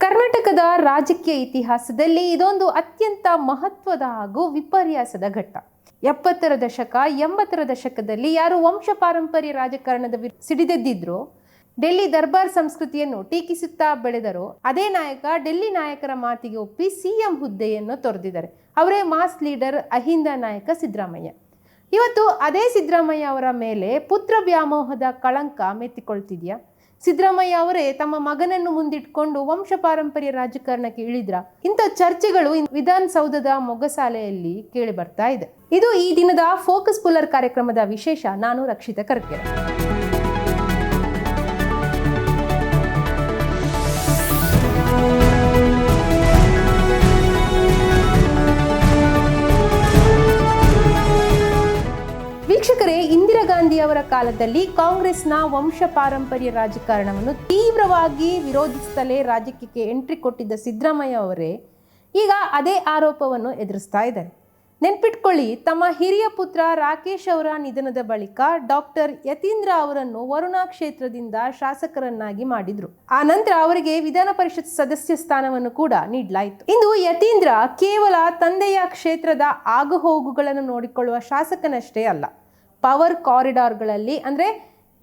ಕರ್ನಾಟಕದ ರಾಜಕೀಯ ಇತಿಹಾಸದಲ್ಲಿ ಇದೊಂದು ಅತ್ಯಂತ ಮಹತ್ವದ ಹಾಗೂ ವಿಪರ್ಯಾಸದ ಘಟ್ಟ. 70ರ ದಶಕ 80ರ ದಶಕದಲ್ಲಿ ಯಾರು ವಂಶ ಪಾರಂಪರ್ಯ ರಾಜಕಾರಣದ ಸಿಡಿದೆದ್ದಿದ್ರು, ಡೆಲ್ಲಿ ದರ್ಬಾರ್ ಸಂಸ್ಕೃತಿಯನ್ನು ಟೀಕಿಸುತ್ತಾ ಬೆಳೆದರು, ಅದೇ ನಾಯಕ ಡೆಲ್ಲಿ ನಾಯಕರ ಮಾತಿಗೆ ಒಪ್ಪಿ ಸಿಎಂ ಹುದ್ದೆಯನ್ನು ತೊರೆದಿದ್ದಾರೆ. ಅವರೇ ಮಾಸ್ ಲೀಡರ್ ಅಹಿಂದ ನಾಯಕ ಸಿದ್ದರಾಮಯ್ಯ. ಇವತ್ತು ಅದೇ ಸಿದ್ದರಾಮಯ್ಯ ಅವರ ಮೇಲೆ ಪುತ್ರ ವ್ಯಾಮೋಹದ ಕಳಂಕ ಮೆತ್ತಿಕೊಳ್ತಿದ್ಯಾ? ಸಿದ್ದರಾಮಯ್ಯ ಅವರೇ ತಮ್ಮ ಮಗನನ್ನು ಮುಂದಿಟ್ಕೊಂಡು ವಂಶ ಪಾರಂಪರ್ಯ ರಾಜಕಾರಣಕ್ಕೆ ಇಳಿದ್ರ? ಇಂಥ ಚರ್ಚೆಗಳು ವಿಧಾನಸೌಧದ ಮೊಗಸಾಲೆಯಲ್ಲಿ ಕೇಳಿ ಬರ್ತಾ ಇದೆ. ಇದು ಈ ದಿನದ ಫೋಕಸ್ ಪುಲ್ಲರ್ ಕಾರ್ಯಕ್ರಮದ ವಿಶೇಷ. ನಾನು ರಕ್ಷಿತಾ ಕರ್ಕೆರೆ. ವೀಕ್ಷಕರೇ, ಇಂದಿರಾ ಗಾಂಧಿ ಅವರ ಕಾಲದಲ್ಲಿ ಕಾಂಗ್ರೆಸ್ನ ವಂಶ ಪಾರಂಪರ್ಯ ರಾಜಕಾರಣವನ್ನು ತೀವ್ರವಾಗಿ ವಿರೋಧಿಸುತ್ತಲೇ ರಾಜಕೀಯಕ್ಕೆ ಎಂಟ್ರಿ ಕೊಟ್ಟಿದ್ದ ಸಿದ್ದರಾಮಯ್ಯ ಅವರೇ ಈಗ ಅದೇ ಆರೋಪವನ್ನು ಎದುರಿಸ್ತಾ ಇದ್ದಾರೆ. ನೆನ್ಪಿಟ್ಕೊಳ್ಳಿ, ತಮ್ಮ ಹಿರಿಯ ಪುತ್ರ ರಾಕೇಶ್ ಅವರ ನಿಧನದ ಬಳಿಕ ಡಾಕ್ಟರ್ ಯತೀಂದ್ರ ಅವರನ್ನು ವರುಣಾ ಕ್ಷೇತ್ರದಿಂದ ಶಾಸಕರನ್ನಾಗಿ ಮಾಡಿದ್ರು. ಆ ನಂತರ ಅವರಿಗೆ ವಿಧಾನ ಪರಿಷತ್ ಸದಸ್ಯ ಸ್ಥಾನವನ್ನು ಕೂಡ ನೀಡಲಾಯಿತು. ಇಂದು ಯತೀಂದ್ರ ಕೇವಲ ತಂದೆಯ ಕ್ಷೇತ್ರದ ಆಗುಹೋಗುಗಳನ್ನು ನೋಡಿಕೊಳ್ಳುವ ಶಾಸಕನಷ್ಟೇ ಅಲ್ಲ, ಪವರ್ ಕಾರಿಡಾರ್ಗಳಲ್ಲಿ ಅಂದರೆ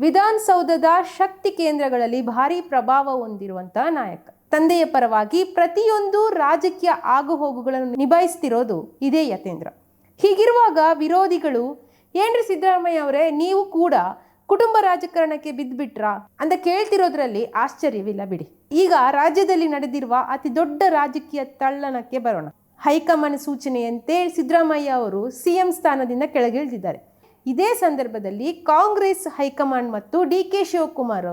ವಿಧಾನಸೌಧದ ಶಕ್ತಿ ಕೇಂದ್ರಗಳಲ್ಲಿ ಭಾರಿ ಪ್ರಭಾವ ಹೊಂದಿರುವಂತಹ ನಾಯಕ. ತಂದೆಯ ಪರವಾಗಿ ಪ್ರತಿಯೊಂದು ರಾಜಕೀಯ ಆಗುಹೋಗುಗಳನ್ನು ನಿಭಾಯಿಸ್ತಿರೋದು ಇದೇ ಯತೀಂದ್ರ. ಹೀಗಿರುವಾಗ ವಿರೋಧಿಗಳು ಏನ್ರಿ ಸಿದ್ದರಾಮಯ್ಯ ಅವರೇ, ನೀವು ಕೂಡ ಕುಟುಂಬ ರಾಜಕಾರಣಕ್ಕೆ ಬಿದ್ದುಬಿಟ್ರಾ ಅಂತ ಕೇಳ್ತಿರೋದ್ರಲ್ಲಿ ಆಶ್ಚರ್ಯವಿಲ್ಲ ಬಿಡಿ. ಈಗ ರಾಜ್ಯದಲ್ಲಿ ನಡೆದಿರುವ ಅತಿ ದೊಡ್ಡ ರಾಜಕೀಯ ತಲ್ಲಣಕ್ಕೆ ಬರೋಣ. ಹೈಕಮಾಂಡ್ ಸೂಚನೆಯಂತೆ ಸಿದ್ದರಾಮಯ್ಯ ಅವರು ಸಿಎಂ ಸ್ಥಾನದಿಂದ ಕೆಳಗಿಳಿದಿದ್ದಾರೆ. ಇದೇ ಸಂದರ್ಭದಲ್ಲಿ ಕಾಂಗ್ರೆಸ್ ಹೈಕಮಾಂಡ್ ಮತ್ತು ಡಿ.ಕೆ. ಶಿವಕುಮಾರ್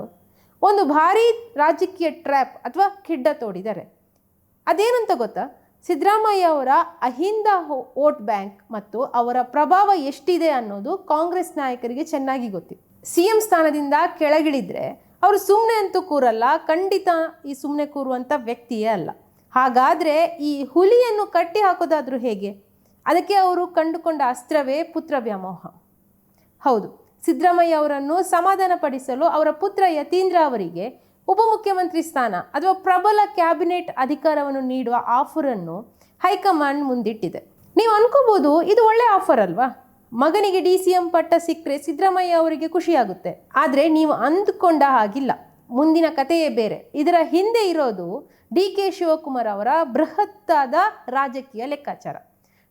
ಒಂದು ಭಾರೀ ರಾಜಕೀಯ ಟ್ರ್ಯಾಪ್ ಅಥವಾ ಕಿಡ್ಡ ತೋಡಿದ್ದಾರೆ. ಅದೇನಂತ ಗೊತ್ತಾ? ಸಿದ್ದರಾಮಯ್ಯ ಅವರ ಅಹಿಂದ ವೋಟ್ ಬ್ಯಾಂಕ್ ಮತ್ತು ಅವರ ಪ್ರಭಾವ ಎಷ್ಟಿದೆ ಅನ್ನೋದು ಕಾಂಗ್ರೆಸ್ ನಾಯಕರಿಗೆ ಚೆನ್ನಾಗಿ ಗೊತ್ತಿದೆ. ಸಿಎಂ ಸ್ಥಾನದಿಂದ ಕೆಳಗಿಳಿದ್ರೆ ಅವರು ಸುಮ್ಮನೆ ಅಂತೂ ಕೂರಲ್ಲ, ಖಂಡಿತ ಈ ಸುಮ್ಮನೆ ಕೂರುವಂಥ ವ್ಯಕ್ತಿಯೇ ಅಲ್ಲ. ಹಾಗಾದರೆ ಈ ಹುಲಿಯನ್ನು ಕಟ್ಟಿ ಹಾಕೋದಾದ್ರೂ ಹೇಗೆ? ಅದಕ್ಕೆ ಅವರು ಕಂಡುಕೊಂಡ ಅಸ್ತ್ರವೇ ಪುತ್ರ ವ್ಯಾಮೋಹ. ಹೌದು, ಸಿದ್ದರಾಮಯ್ಯ ಅವರನ್ನು ಸಮಾಧಾನ ಪಡಿಸಲು ಅವರ ಪುತ್ರ ಯತೀಂದ್ರ ಅವರಿಗೆ ಉಪಮುಖ್ಯಮಂತ್ರಿ ಸ್ಥಾನ ಅಥವಾ ಪ್ರಬಲ ಕ್ಯಾಬಿನೆಟ್ ಅಧಿಕಾರವನ್ನು ನೀಡುವ ಆಫರನ್ನು ಹೈಕಮಾಂಡ್ ಮುಂದಿಟ್ಟಿದೆ. ನೀವು ಅನ್ಕೋಬಹುದು, ಇದು ಒಳ್ಳೆ ಆಫರ್ ಅಲ್ವಾ? ಮಗನಿಗೆ DCM ಪಟ್ಟ ಸಿಕ್ಕರೆ ಸಿದ್ದರಾಮಯ್ಯ ಅವರಿಗೆ ಖುಷಿಯಾಗುತ್ತೆ. ಆದರೆ ನೀವು ಅಂದುಕೊಂಡ ಹಾಗಿಲ್ಲ, ಮುಂದಿನ ಕಥೆಯೇ ಬೇರೆ. ಇದರ ಹಿಂದೆ ಇರೋದು ಡಿ.ಕೆ. ಶಿವಕುಮಾರ್ ಅವರ ಬೃಹತ್ತಾದ ರಾಜಕೀಯ ಲೆಕ್ಕಾಚಾರ.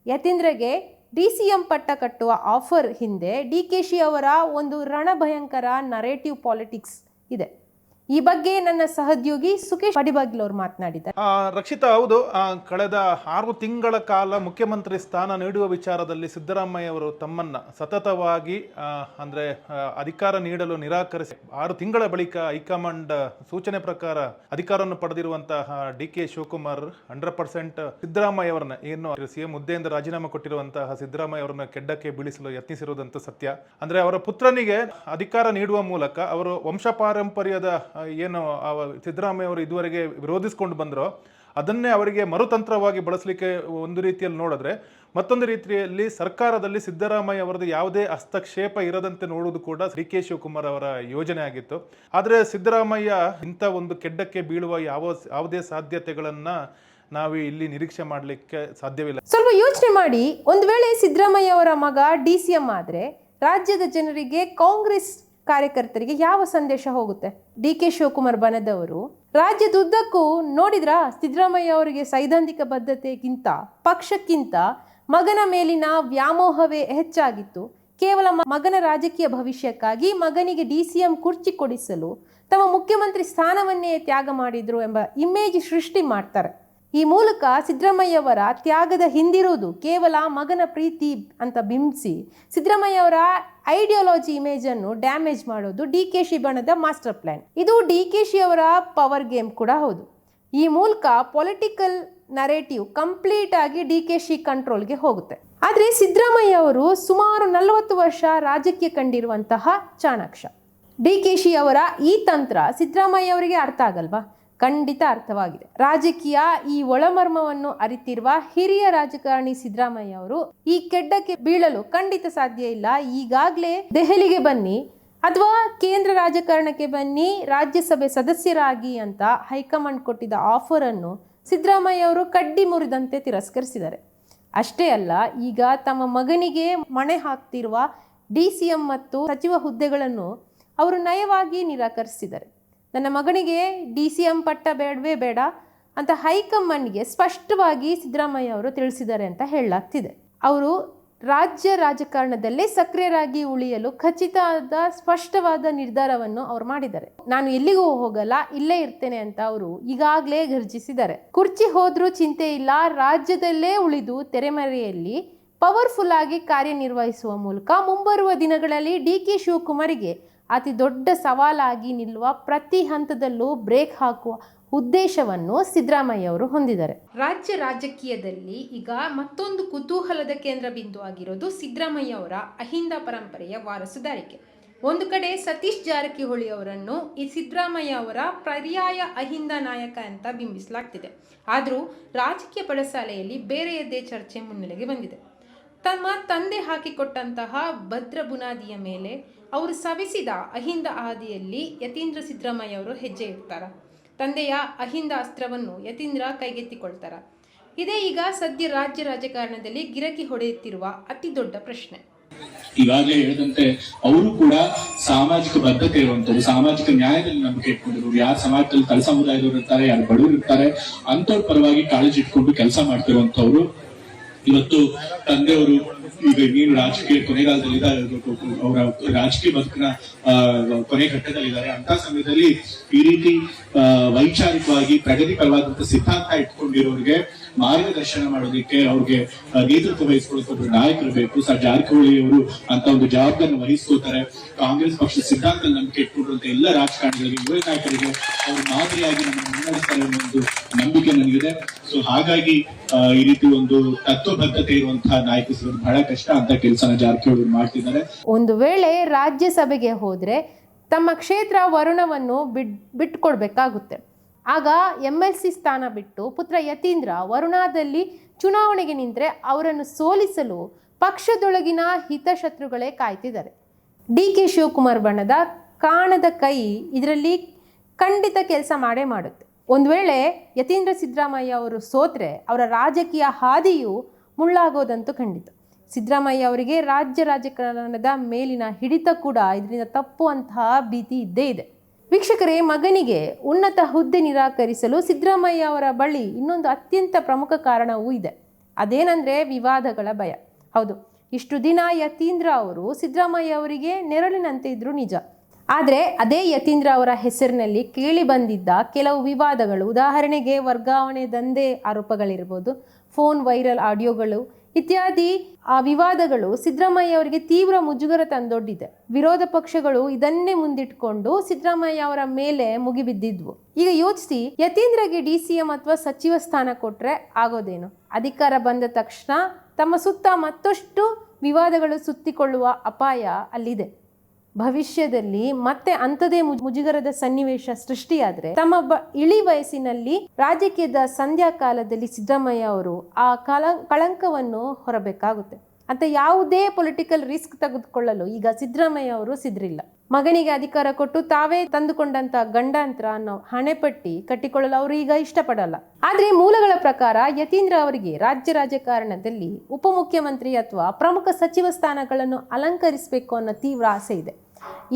ಯತೀಂದ್ರಗೆ DCM ಪಟ್ಟ ಕಟ್ಟುವ ಆಫರ್ ಹಿಂದೆ ಡಿ.ಕೆ.ಶಿ ಅವರ ಒಂದು ರಣಭಯಂಕರ ನರೇಟಿವ್ ಪಾಲಿಟಿಕ್ಸ್ ಇದೆ. ಈ ಬಗ್ಗೆ ನನ್ನ ಸಹೋದ್ಯೋಗಿ ಸುಖೇಶ್ ಪಡಿಬಾಗಿಲ್ ಅವರು ಮಾತನಾಡಿದ್ದಾರೆ. ರಕ್ಷಿತಾ, ಹೌದು, ಕಳೆದ 6 ತಿಂಗಳ ಕಾಲ ಮುಖ್ಯಮಂತ್ರಿ ಸ್ಥಾನ ನೀಡುವ ವಿಚಾರದಲ್ಲಿ ಸಿದ್ದರಾಮಯ್ಯ ಅವರು ತಮ್ಮನ್ನ ಸತತವಾಗಿ ಅಂದ್ರೆ ಅಧಿಕಾರ ನೀಡಲು ನಿರಾಕರಿಸಿ 6 ತಿಂಗಳ ಬಳಿಕ ಹೈಕಮಾಂಡ್ ಸೂಚನೆ ಪ್ರಕಾರ ಅಧಿಕಾರವನ್ನು ಪಡೆದಿರುವಂತಹ ಡಿ.ಕೆ. ಶಿವಕುಮಾರ್ 100% ಸಿದ್ದರಾಮಯ್ಯ ಅವರನ್ನ ಏನು ಸಿಎಂ ಹುದ್ದೆಯಿಂದ ರಾಜೀನಾಮೆ ಕೊಟ್ಟಿರುವಂತಹ ಸಿದ್ದರಾಮಯ್ಯ ಅವರನ್ನ ಕೆಡ್ಡಕ್ಕೆ ಬೀಳಿಸಲು ಯತ್ನಿಸಿರುವುದಂತೂ ಸತ್ಯ. ಅಂದ್ರೆ ಅವರ ಪುತ್ರನಿಗೆ ಅಧಿಕಾರ ನೀಡುವ ಮೂಲಕ ಅವರು ವಂಶ ಪಾರಂಪರ್ಯದ ಏನು ಸಿದ್ದರಾಮಯ್ಯ ಅವರು ಇದುವರೆಗೆ ವಿರೋಧಿಸಿಕೊಂಡು ಬಂದರೋ ಅದನ್ನೇ ಅವರಿಗೆ ಮರುತಂತ್ರವಾಗಿ ಬಳಸಲಿಕ್ಕೆ ಒಂದು ರೀತಿಯಲ್ಲಿ ನೋಡಿದ್ರೆ, ಮತ್ತೊಂದು ರೀತಿಯಲ್ಲಿ ಸರ್ಕಾರದಲ್ಲಿ ಸಿದ್ದರಾಮಯ್ಯ ಅವರದ್ದು ಯಾವುದೇ ಹಸ್ತಕ್ಷೇಪ ಇರದಂತೆ ನೋಡುವುದು ಕೂಡ ಡಿ.ಕೆ. ಶಿವಕುಮಾರ್ ಅವರ ಯೋಜನೆ ಆಗಿತ್ತು. ಆದರೆ ಸಿದ್ದರಾಮಯ್ಯ ಇಂಥ ಒಂದು ಕೆಡ್ಡಕ್ಕೆ ಬೀಳುವ ಯಾವುದೇ ಸಾಧ್ಯತೆಗಳನ್ನ ನಾವು ಇಲ್ಲಿ ನಿರೀಕ್ಷೆ ಮಾಡಲಿಕ್ಕೆ ಸಾಧ್ಯವಿಲ್ಲ. ಸ್ವಲ್ಪ ಯೋಚನೆ ಮಾಡಿ, ಒಂದು ವೇಳೆ ಸಿದ್ದರಾಮಯ್ಯ ಅವರ ಮಗ DCM ಆದ್ರೆ ರಾಜ್ಯದ ಜನರಿಗೆ, ಕಾಂಗ್ರೆಸ್ ಕಾರ್ಯಕರ್ತರಿಗೆ ಯಾವ ಸಂದೇಶ ಹೋಗುತ್ತೆ? ಡಿ.ಕೆ. ಶಿವಕುಮಾರ್ ಬಣದವರು ರಾಜ್ಯದುದ್ದಕ್ಕೂ ನೋಡಿದ್ರ, ಸಿದ್ದರಾಮಯ್ಯ ಅವರಿಗೆ ಸೈದ್ಧಾಂತಿಕ ಬದ್ಧತೆಗಿಂತ ಪಕ್ಷಕ್ಕಿಂತ ಮಗನ ಮೇಲಿನ ವ್ಯಾಮೋಹವೇ ಹೆಚ್ಚಾಗಿತ್ತು. ಕೇವಲ ಮಗನ ರಾಜಕೀಯ ಭವಿಷ್ಯಕ್ಕಾಗಿ ಮಗನಿಗೆ DCM ಕುರ್ಚಿ ಕೊಡಿಸಲು ತಮ್ಮ ಮುಖ್ಯಮಂತ್ರಿ ಸ್ಥಾನವನ್ನೇ ತ್ಯಾಗ ಮಾಡಿದ್ರು ಎಂಬ ಇಮೇಜ್ ಸೃಷ್ಟಿ ಮಾಡ್ತಾರೆ. ಈ ಮೂಲಕ ಸಿದ್ದರಾಮಯ್ಯ ಅವರ ತ್ಯಾಗದ ಹಿಂದಿರುವುದು ಕೇವಲ ಮಗನ ಪ್ರೀತಿ ಅಂತ ಬಿಂಬಿಸಿ ಸಿದ್ದರಾಮಯ್ಯ ಅವರ ಐಡಿಯಾಲಜಿ ಇಮೇಜ್ ಅನ್ನು ಡ್ಯಾಮೇಜ್ ಮಾಡೋದು ಡಿ.ಕೆ.ಶಿ ಬಣದ ಮಾಸ್ಟರ್ ಪ್ಲಾನ್. ಇದು ಡಿ.ಕೆ.ಶಿ ಅವರ ಪವರ್ ಗೇಮ್ ಕೂಡ ಹೌದು. ಈ ಮೂಲಕ ಪೊಲಿಟಿಕಲ್ ನರೇಟಿವ್ ಕಂಪ್ಲೀಟ್ ಆಗಿ ಡಿ.ಕೆ.ಶಿ ಕಂಟ್ರೋಲ್ಗೆ ಹೋಗುತ್ತೆ. ಆದರೆ ಸಿದ್ದರಾಮಯ್ಯ ಅವರು ಸುಮಾರು 40 ವರ್ಷ ರಾಜಕೀಯ ಕಂಡಿರುವಂತಹ ಚಾಣಾಕ್ಷ. ಡಿ.ಕೆ.ಶಿ ಅವರ ಈ ತಂತ್ರ ಸಿದ್ದರಾಮಯ್ಯ ಅವರಿಗೆ ಅರ್ಥ ಆಗಲ್ವಾ? ಖಂಡಿತ ಅರ್ಥವಾಗಿದೆ. ರಾಜಕೀಯ ಈ ಒಳಮರ್ಮವನ್ನು ಅರಿತಿರುವ ಹಿರಿಯ ರಾಜಕಾರಣಿ ಸಿದ್ದರಾಮಯ್ಯ ಅವರು ಈ ಕೆಡ್ಡಕ್ಕೆ ಬೀಳಲು ಖಂಡಿತ ಸಾಧ್ಯ ಇಲ್ಲ. ಈಗಾಗಲೇ ದೆಹಲಿಗೆ ಬನ್ನಿ, ಅಥವಾ ಕೇಂದ್ರ ರಾಜಕಾರಣಕ್ಕೆ ಬನ್ನಿ, ರಾಜ್ಯಸಭೆ ಸದಸ್ಯರಾಗಿ ಅಂತ ಹೈಕಮಾಂಡ್ ಕೊಟ್ಟಿದ್ದ ಆಫರನ್ನು ಸಿದ್ದರಾಮಯ್ಯ ಅವರು ಕಡ್ಡಿ ಮುರಿದಂತೆ ತಿರಸ್ಕರಿಸಿದ್ದಾರೆ. ಅಷ್ಟೇ ಅಲ್ಲ, ಈಗ ತಮ್ಮ ಮಗನಿಗೆ ಮಣೆ ಹಾಕ್ತಿರುವ DCM ಮತ್ತು ಸಚಿವ ಹುದ್ದೆಗಳನ್ನು ಅವರು ನಯವಾಗಿ ನಿರಾಕರಿಸಿದ್ದಾರೆ. ನನ್ನ ಮಗನಿಗೆ DCM ಪಟ್ಟ ಬೇಡವೇ ಬೇಡ ಅಂತ ಹೈಕಮಾಂಡ್ಗೆ ಸ್ಪಷ್ಟವಾಗಿ ಸಿದ್ದರಾಮಯ್ಯ ಅವರು ತಿಳಿಸಿದ್ದಾರೆ ಅಂತ ಹೇಳಲಾಗ್ತಿದೆ. ಅವರು ರಾಜ್ಯ ರಾಜಕಾರಣದಲ್ಲೇ ಸಕ್ರಿಯರಾಗಿ ಉಳಿಯಲು ಖಚಿತವಾದ ಸ್ಪಷ್ಟವಾದ ನಿರ್ಧಾರವನ್ನು ಅವರು ಮಾಡಿದ್ದಾರೆ. ನಾನು ಎಲ್ಲಿಗೂ ಹೋಗಲ್ಲ, ಇಲ್ಲೇ ಇರ್ತೇನೆ ಅಂತ ಅವರು ಈಗಾಗಲೇ ಘರ್ಜಿಸಿದ್ದಾರೆ. ಕುರ್ಚಿ ಹೋದ್ರೂ ಚಿಂತೆ ಇಲ್ಲ, ರಾಜ್ಯದಲ್ಲೇ ಉಳಿದು ತೆರೆಮರೆಯಲ್ಲಿ ಪವರ್ಫುಲ್ ಆಗಿ ಕಾರ್ಯನಿರ್ವಹಿಸುವ ಮೂಲಕ ಮುಂಬರುವ ದಿನಗಳಲ್ಲಿ DK ಶಿವಕುಮಾರಿಗೆ ಅತಿ ದೊಡ್ಡ ಸವಾಲಾಗಿ ನಿಲ್ಲುವ, ಪ್ರತಿ ಹಂತದಲ್ಲೂ ಬ್ರೇಕ್ ಹಾಕುವ ಉದ್ದೇಶವನ್ನು ಸಿದ್ದರಾಮಯ್ಯ ಅವರು ಹೊಂದಿದ್ದಾರೆ. ರಾಜ್ಯ ರಾಜಕೀಯದಲ್ಲಿ ಈಗ ಮತ್ತೊಂದು ಕುತೂಹಲದ ಕೇಂದ್ರ ಬಿಂದು ಆಗಿರೋದು ಸಿದ್ದರಾಮಯ್ಯ ಅವರ ಅಹಿಂದ ಪರಂಪರೆಯ ವಾರಸುದಾರಿಕೆ. ಒಂದು ಕಡೆ ಸತೀಶ್ ಜಾರಕಿಹೊಳಿ ಅವರನ್ನು ಈ ಸಿದ್ದರಾಮಯ್ಯ ಅವರ ಪರ್ಯಾಯ ಅಹಿಂದ ನಾಯಕ ಅಂತ ಬಿಂಬಿಸಲಾಗ್ತಿದೆ. ಆದರೂ ರಾಜಕೀಯ ಪಡಸಾಲೆಯಲ್ಲಿ ಬೇರೆಯದ್ದೇ ಚರ್ಚೆ ಮುನ್ನೆಲೆಗೆ ಬಂದಿದೆ. ತಮ್ಮ ತಂದೆ ಹಾಕಿಕೊಟ್ಟಂತಹ ಭದ್ರ ಬುನಾದಿಯ ಮೇಲೆ ಅವರು ಸವೆಸಿದ ಅಹಿಂದ ಹಾದಿಯಲ್ಲಿ ಯತೀಂದ್ರ ಸಿದ್ದರಾಮಯ್ಯ ಅವರು ಹೆಜ್ಜೆ ಇಡ್ತಾರ? ತಂದೆಯ ಅಹಿಂದ ಅಸ್ತ್ರವನ್ನು ಯತೀಂದ್ರ ಕೈಗೆತ್ತಿಕೊಳ್ತಾರ? ಇದೇ ಈಗ ಸದ್ಯ ರಾಜ್ಯ ರಾಜಕಾರಣದಲ್ಲಿ ಗಿರಕಿ ಹೊಡೆಯುತ್ತಿರುವ ಅತಿ ದೊಡ್ಡ ಪ್ರಶ್ನೆ. ಈಗಾಗಲೇ ಹೇಳಿದಂತೆ ಅವರು ಕೂಡ ಸಾಮಾಜಿಕ ಬದ್ಧತೆ ಇರುವಂತವ್ರು, ಸಾಮಾಜಿಕ ನ್ಯಾಯದಲ್ಲಿ ನಂಬಿಕೆ ಇಟ್ಕೊಂಡಿರೋರು, ಯಾರು ಸಮಾಜದಲ್ಲಿ ತಳ ಸಮುದಾಯದವರು ಇರ್ತಾರೆ, ಯಾರು ಬಡವರು ಇರ್ತಾರೆ ಅಂತವ್ರ ಪರವಾಗಿ ಕಾಳಜಿ ಇಟ್ಕೊಂಡು ಕೆಲಸ ಮಾಡ್ತಿರುವಂತವ್ರು. ಇವತ್ತು ತಂದೆಯವರು ಈಗ ನೀನು ರಾಜಕೀಯ ಕೊನೆಗಾಲದಲ್ಲಿ ಅವರ ರಾಜಕೀಯ ಬದುಕಿನ ಕೊನೆ ಘಟ್ಟದಲ್ಲಿದ್ದಾರೆ. ಅಂತ ಸಮಯದಲ್ಲಿ ಈ ರೀತಿ ವೈಚಾರಿಕವಾಗಿ ಪ್ರಗತಿಪರವಾದಂತಹ ಸಿದ್ಧಾಂತ ಇಟ್ಕೊಂಡಿರೋರಿಗೆ ಮಾರ್ಗದರ್ಶನ ಮಾಡೋದಕ್ಕೆ, ಅವ್ರಿಗೆ ನೇತೃತ್ವ ವಹಿಸ್ಕೊಳ್ಳೋಕೆ ನಾಯಕರು ಬೇಕು. ಸರ್ ಜಾರಕಿಹೊಳಿ ಅವರು ಅಂತ ಒಂದು ಜವಾಬ್ದಾರಿ ವಹಿಸ್ಕೋತಾರೆ. ಕಾಂಗ್ರೆಸ್ ಪಕ್ಷದ ಸಿದ್ಧಾಂತದಲ್ಲಿ ನಂಬಿಕೆ ಇಟ್ಕೊಂಡಿರುವಂತ ಎಲ್ಲ ರಾಜಕಾರಣಿಗಳಿಗೆ, ಯುವ ನಾಯಕರಿಗೆ ಅವರು ಮಾದರಿಯಾಗಿ ನಮ್ಮ ಮುನ್ನಡೆಸ್ತಾರೆ ಅನ್ನೋ ಒಂದು ನಂಬಿಕೆ ನನಗಿದೆ. ಸೊ ಹಾಗಾಗಿ ಈ ರೀತಿ ಒಂದು ತತ್ವಬದ್ಧತೆ ಇರುವಂತಹ ನಾಯಕ ಸಿಗೋದು ಬಹಳ ಕಷ್ಟ. ಅಂತ ಕೆಲಸನ ಜಾರಕಿಹೊಳಿ ಮಾಡ್ತಿದ್ದಾರೆ. ಒಂದು ವೇಳೆ ರಾಜ್ಯಸಭೆಗೆ ಹೋದ್ರೆ ತಮ್ಮ ಕ್ಷೇತ್ರ ವರುಣವನ್ನು ಬಿಟ್ಕೊಡ್ಬೇಕಾಗುತ್ತೆ. ಆಗ MLC ಸ್ಥಾನ ಬಿಟ್ಟು ಪುತ್ರ ಯತೀಂದ್ರ ವರುಣಾದಲ್ಲಿ ಚುನಾವಣೆಗೆ ನಿಂತರೆ ಅವರನ್ನು ಸೋಲಿಸಲು ಪಕ್ಷದೊಳಗಿನ ಹಿತಶತ್ರುಗಳೇ ಕಾಯ್ತಿದ್ದಾರೆ. DK ಶಿವಕುಮಾರ್ ಬಣ್ಣದ ಕಾಣದ ಕೈ ಇದರಲ್ಲಿ ಖಂಡಿತ ಕೆಲಸ ಮಾಡೇ ಮಾಡುತ್ತೆ. ಒಂದು ವೇಳೆ ಯತೀಂದ್ರ ಸಿದ್ದರಾಮಯ್ಯ ಅವರು ಸೋತ್ರೆ ಅವರ ರಾಜಕೀಯ ಹಾದಿಯು ಮುಳ್ಳಾಗೋದಂತೂ ಖಂಡಿತ. ಸಿದ್ದರಾಮಯ್ಯ ಅವರಿಗೆ ರಾಜ್ಯ ರಾಜಕಾರಣದ ಮೇಲಿನ ಹಿಡಿತ ಕೂಡ ಇದರಿಂದ ತಪ್ಪುವಂತಹ ಭೀತಿ ಇದ್ದೇ ಇದೆ. ವೀಕ್ಷಕರೇ, ಮಗನಿಗೆ ಉನ್ನತ ಹುದ್ದೆ ನಿರಾಕರಿಸಲು ಸಿದ್ದರಾಮಯ್ಯ ಅವರ ಬಳಿ ಇನ್ನೊಂದು ಅತ್ಯಂತ ಪ್ರಮುಖ ಕಾರಣವೂ ಇದೆ. ಅದೇನೆಂದರೆ ವಿವಾದಗಳ ಭಯ. ಹೌದು, ಇಷ್ಟು ದಿನ ಯತೀಂದ್ರ ಅವರು ಸಿದ್ದರಾಮಯ್ಯ ಅವರಿಗೆ ನೆರಳಿನಂತೆ ಇದ್ರು ನಿಜ. ಆದರೆ ಅದೇ ಯತೀಂದ್ರ ಅವರ ಹೆಸರಿನಲ್ಲಿ ಕೇಳಿ ಬಂದಿದ್ದ ಕೆಲವು ವಿವಾದಗಳು, ಉದಾಹರಣೆಗೆ ವರ್ಗಾವಣೆ ದಂಧೆ ಆರೋಪಗಳಿರ್ಬೋದು, ಫೋನ್ ವೈರಲ್ ಆಡಿಯೋಗಳು ಇತ್ಯಾದಿ ಆ ವಿವಾದಗಳು ಸಿದ್ದರಾಮಯ್ಯ ಅವರಿಗೆ ತೀವ್ರ ಮುಜುಗರ ತಂದೊಡ್ಡಿದೆ. ವಿರೋಧ ಪಕ್ಷಗಳು ಇದನ್ನೇ ಮುಂದಿಟ್ಕೊಂಡು ಸಿದ್ದರಾಮಯ್ಯ ಅವರ ಮೇಲೆ ಮುಗಿಬಿದ್ದಿದ್ವು. ಈಗ ಯೋಚಿಸಿ, ಯತೀಂದ್ರಗೆ DCM ಅಥವಾ ಸಚಿವ ಸ್ಥಾನ ಕೊಟ್ರೆ ಆಗೋದೇನು? ಅಧಿಕಾರ ಬಂದ ತಕ್ಷಣ ತಮ್ಮ ಸುತ್ತ ಮತ್ತಷ್ಟು ವಿವಾದಗಳು ಸುತ್ತಿಕೊಳ್ಳುವ ಅಪಾಯ ಅಲ್ಲಿದೆ. ಭವಿಷ್ಯದಲ್ಲಿ ಮತ್ತೆ ಅಂಥದೇ ಮುಜುಗರದ ಸನ್ನಿವೇಶ ಸೃಷ್ಟಿಯಾದರೆ ತಮ್ಮ ಇಳಿ ವಯಸ್ಸಿನಲ್ಲಿ ರಾಜಕೀಯದ ಸಂಧ್ಯಾ ಕಾಲದಲ್ಲಿ ಸಿದ್ದರಾಮಯ್ಯ ಅವರು ಆ ಕಳಂಕವನ್ನು ಹೊರಬೇಕಾಗುತ್ತೆ. ಅಂತ ಯಾವುದೇ ಪೊಲಿಟಿಕಲ್ ರಿಸ್ಕ್ ತೆಗೆದುಕೊಳ್ಳಲು ಈಗ ಸಿದ್ದರಾಮಯ್ಯ ಅವರು ಸಿದ್ರಿಲ್ಲ. ಮಗನಿಗೆ ಅಧಿಕಾರ ಕೊಟ್ಟು ತಾವೇ ತಂದುಕೊಂಡಂತ ಗಂಡಾಂತರ ಅನ್ನೋ ಹಣೆಪಟ್ಟಿ ಕಟ್ಟಿಕೊಳ್ಳಲು ಅವರು ಈಗ ಇಷ್ಟಪಡಲ್ಲ. ಆದ್ರೆ ಮೂಲಗಳ ಪ್ರಕಾರ ಯತೀಂದ್ರ ಅವರಿಗೆ ರಾಜ್ಯ ರಾಜಕಾರಣದಲ್ಲಿ ಉಪಮುಖ್ಯಮಂತ್ರಿ ಅಥವಾ ಪ್ರಮುಖ ಸಚಿವ ಸ್ಥಾನಗಳನ್ನು ಅಲಂಕರಿಸಬೇಕು ಅನ್ನೋ ತೀವ್ರ ಆಸೆ ಇದೆ.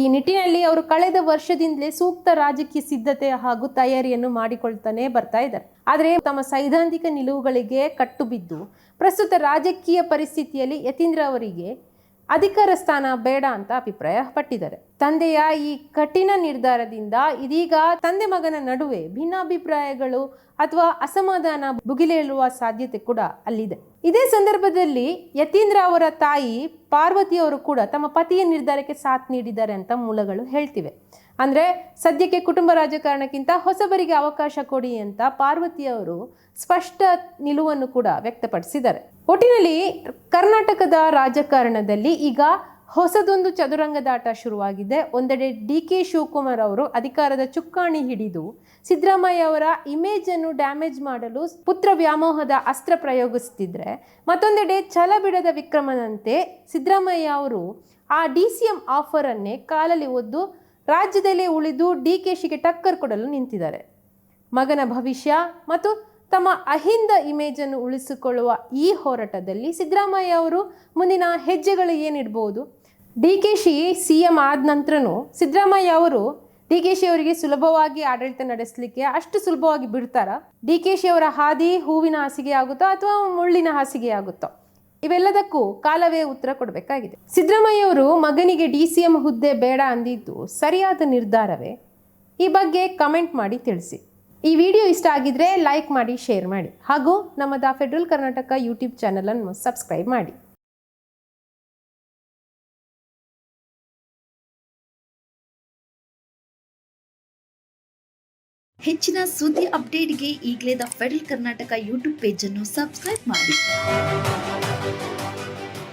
ಈ ನಿಟ್ಟಿನಲ್ಲಿ ಅವರು ಕಳೆದ ವರ್ಷದಿಂದಲೇ ಸೂಕ್ತ ರಾಜಕೀಯ ಸಿದ್ಧತೆ ಹಾಗೂ ತಯಾರಿಯನ್ನು ಮಾಡಿಕೊಳ್ತಾನೆ ಬರ್ತಾ ಇದ್ದಾರೆ. ಆದರೆ ತಮ್ಮ ಸೈದ್ಧಾಂತಿಕ ನಿಲುವುಗಳಿಗೆ ಕಟ್ಟು ಬಿದ್ದು ಪ್ರಸ್ತುತ ರಾಜಕೀಯ ಪರಿಸ್ಥಿತಿಯಲ್ಲಿ ಯತೀಂದ್ರ ಅವರಿಗೆ ಅಧಿಕಾರ ಸ್ಥಾನ ಬೇಡ ಅಂತ ಅಭಿಪ್ರಾಯ ಪಟ್ಟಿದ್ದಾರೆ. ತಂದೆಯ ಈ ಕಠಿಣ ನಿರ್ಧಾರದಿಂದ ಇದೀಗ ತಂದೆ ಮಗನ ನಡುವೆ ಭಿನ್ನಾಭಿಪ್ರಾಯಗಳು ಅಥವಾ ಅಸಮಾಧಾನ ಭುಗಿಲೇಳುವ ಸಾಧ್ಯತೆ ಕೂಡ ಅಲ್ಲಿದೆ. ಇದೇ ಸಂದರ್ಭದಲ್ಲಿ ಯತೀಂದ್ರ ಅವರ ತಾಯಿ ಪಾರ್ವತಿ ಅವರು ಕೂಡ ತಮ್ಮ ಪತಿಯ ನಿರ್ಧಾರಕ್ಕೆ ಸಾಥ್ ನೀಡಿದ್ದಾರೆ ಅಂತ ಮೂಲಗಳು ಹೇಳ್ತಿವೆ. ಅಂದ್ರೆ ಸದ್ಯಕ್ಕೆ ಕುಟುಂಬ ರಾಜಕಾರಣಕ್ಕಿಂತ ಹೊಸಬರಿಗೆ ಅವಕಾಶ ಕೊಡಿ ಅಂತ ಪಾರ್ವತಿ ಅವರು ಸ್ಪಷ್ಟ ನಿಲುವನ್ನು ಕೂಡ ವ್ಯಕ್ತಪಡಿಸಿದ್ದಾರೆ. ಒಟ್ಟಿನಲ್ಲಿ ಕರ್ನಾಟಕದ ರಾಜಕಾರಣದಲ್ಲಿ ಈಗ ಹೊಸದೊಂದು ಚದುರಂಗದಾಟ ಶುರುವಾಗಿದೆ. ಒಂದೆಡೆ ಡಿ.ಕೆ. ಶಿವಕುಮಾರ್ ಅವರು ಅಧಿಕಾರದ ಚುಕ್ಕಾಣಿ ಹಿಡಿದು ಸಿದ್ದರಾಮಯ್ಯ ಅವರ ಇಮೇಜನ್ನು ಡ್ಯಾಮೇಜ್ ಮಾಡಲು ಪುತ್ರ ವ್ಯಾಮೋಹದ ಅಸ್ತ್ರ ಪ್ರಯೋಗಿಸುತ್ತಿದ್ರೆ, ಮತ್ತೊಂದೆಡೆ ಛಲ ಬಿಡದ ವಿಕ್ರಮನಂತೆ ಸಿದ್ದರಾಮಯ್ಯ ಅವರು ಆ DCM ಆಫರನ್ನೇ ಕಾಲಲ್ಲಿ ಒದ್ದು ರಾಜ್ಯದಲ್ಲೇ ಉಳಿದು DKಶಿಗೆ ಟಕ್ಕರ್ ಕೊಡಲು ನಿಂತಿದ್ದಾರೆ. ಮಗನ ಭವಿಷ್ಯ ಮತ್ತು ತಮ್ಮ ಅಹಿಂದ ಇಮೇಜನ್ನು ಉಳಿಸಿಕೊಳ್ಳುವ ಈ ಹೋರಾಟದಲ್ಲಿ ಸಿದ್ದರಾಮಯ್ಯ ಅವರು ಮುಂದಿನ ಹೆಜ್ಜೆಗಳು ಏನಿಡ್ಬೋದು? DKಶಿ CM ಆದ ನಂತರನೂ ಸಿದ್ದರಾಮಯ್ಯ ಅವರು DKಶಿ ಅವರಿಗೆ ಸುಲಭವಾಗಿ ಆಡಳಿತ ನಡೆಸಲಿಕ್ಕೆ ಅಷ್ಟು ಸುಲಭವಾಗಿ ಬಿಡ್ತಾರಾ? DKಶಿ ಅವರ ಹಾದಿ ಹೂವಿನ ಹಾಸಿಗೆ ಆಗುತ್ತೋ ಅಥವಾ ಮುಳ್ಳಿನ ಹಾಸಿಗೆ ಆಗುತ್ತೋ? ಇವೆಲ್ಲದಕ್ಕೂ ಕಾಲವೇ ಉತ್ತರ ಕೊಡಬೇಕಾಗಿದೆ. ಸಿದ್ದರಾಮಯ್ಯ ಅವರು ಮಗನಿಗೆ DCM ಹುದ್ದೆ ಬೇಡ ಅಂದಿದ್ದು ಸರಿಯಾದ ನಿರ್ಧಾರವೇ? ಈ ಬಗ್ಗೆ ಕಮೆಂಟ್ ಮಾಡಿ ತಿಳಿಸಿ. ಈ ವಿಡಿಯೋ ಇಷ್ಟ ಆಗಿದ್ರೆ ಲೈಕ್ ಮಾಡಿ, ಶೇರ್ ಮಾಡಿ ಹಾಗೂ ನಮ್ಮ ದ ಫೆಡರಲ್ ಕರ್ನಾಟಕ ಯೂಟ್ಯೂಬ್ ಚಾನಲನ್ನು ಸಬ್ಸ್ಕ್ರೈಬ್ ಮಾಡಿ. ಹೆಚ್ಚಿನ ಸುದ್ದಿ ಅಪ್ಡೇಟ್ಗೆ ಈಗಲೇ ದ ಫೆಡರಲ್ ಕರ್ನಾಟಕ ಯೂಟ್ಯೂಬ್ ಪೇಜನ್ನು ಸಬ್ಸ್ಕ್ರೈಬ್ ಮಾಡಿ.